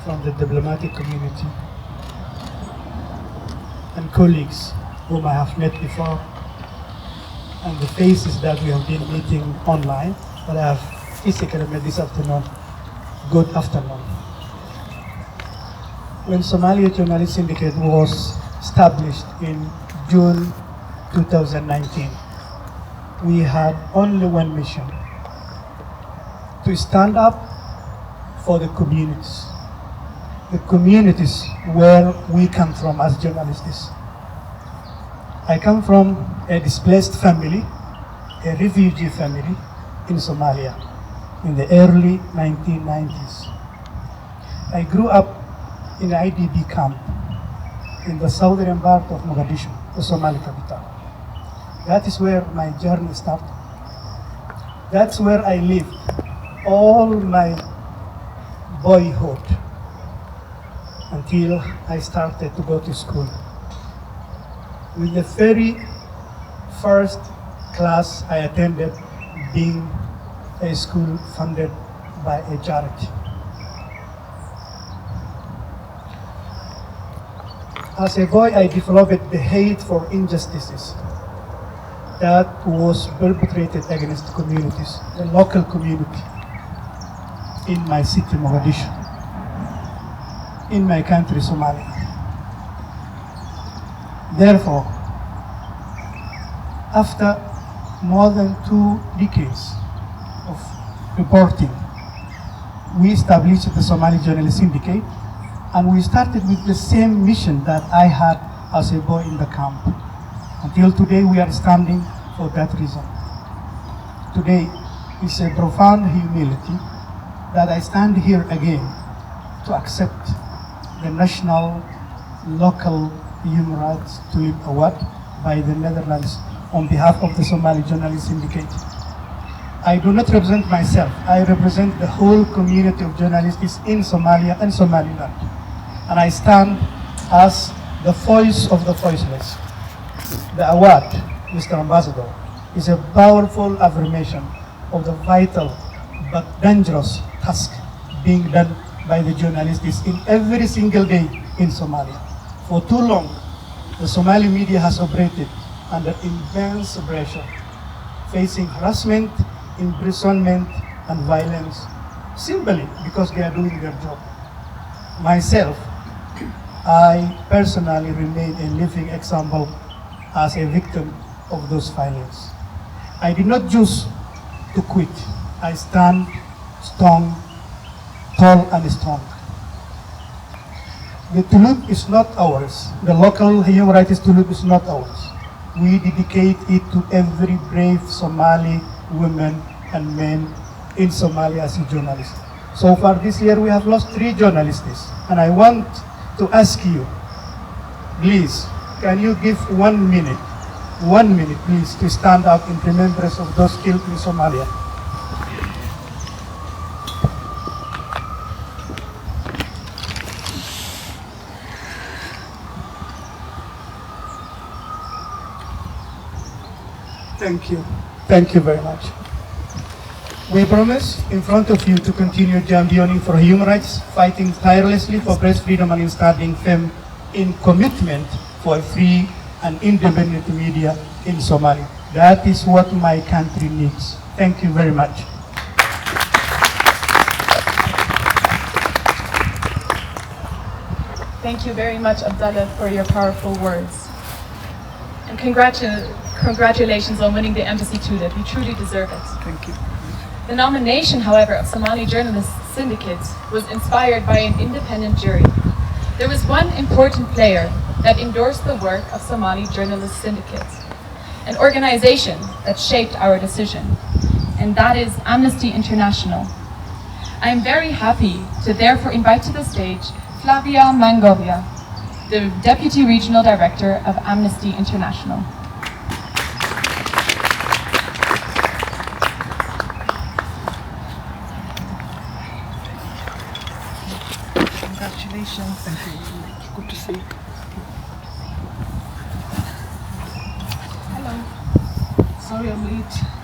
from the diplomatic community, and colleagues whom I have met before, and the faces that we have been meeting online, but I have physically met this afternoon. Good afternoon. When Somalia Journalist Syndicate was established in June 2019, we had only one mission: to stand up for the communities where we come from as journalists. I come from a displaced family, a refugee family in Somalia in the early 1990s. I grew up in an IDP camp in the southern part of Mogadishu, the Somali capital. That is where my journey started. That's where I lived all my boyhood until I started to go to school. With the very first class I attended being a school funded by a charity. As a boy, I developed the hate for injustices that was perpetrated against the communities, the local community in my city, Mogadishu, in my country, Somalia. Therefore, after more than 2 decades of reporting, we established the Somali Journalist Syndicate, and we started with the same mission that I had as a boy in the camp. Until today, we are standing for that reason. Today is a profound humility that I stand here again to accept the National Local Human Rights Tulip Award by the Netherlands on behalf of the Somali Journalist Syndicate. I do not represent myself. I represent the whole community of journalists in Somalia and Somaliland. And I stand as the voice of the voiceless. The award, Mr. Ambassador, is a powerful affirmation of the vital but dangerous task being done by the journalists in every single day in Somalia. For too long, the Somali media has operated under immense pressure, facing harassment, imprisonment, and violence, simply because they are doing their job. Myself, I personally remain a living example as a victim of those violence. I did not choose to quit. I stand strong, tall and strong. The tulip is not ours. The local human rights tulip is not ours. We dedicate it to every brave Somali women and men in Somalia as a journalist. So far this year we have lost 3 journalists, and I want to ask you, please, can you give 1 minute, please, to stand up in remembrance of those killed in Somalia? Thank you. Thank you very much. We promise in front of you to continue championing for human rights, fighting tirelessly for press freedom and standing firm in commitment for a free and independent media in Somalia. That is what my country needs. Thank you very much. Thank you very much, Abdalle, for your powerful words. And congratulations on winning the Embassy Tulip. You truly deserve it. Thank you. The nomination, however, of Somali Journalist Syndicate was inspired by an independent jury. There was one important player that endorsed the work of Somali Journalist Syndicate, an organization that shaped our decision, and that is Amnesty International. I am very happy to therefore invite to the stage Flavia Mangovia, the Deputy Regional Director of Amnesty International. Congratulations. Thank you. Good to see you. Hello. Sorry I'm late.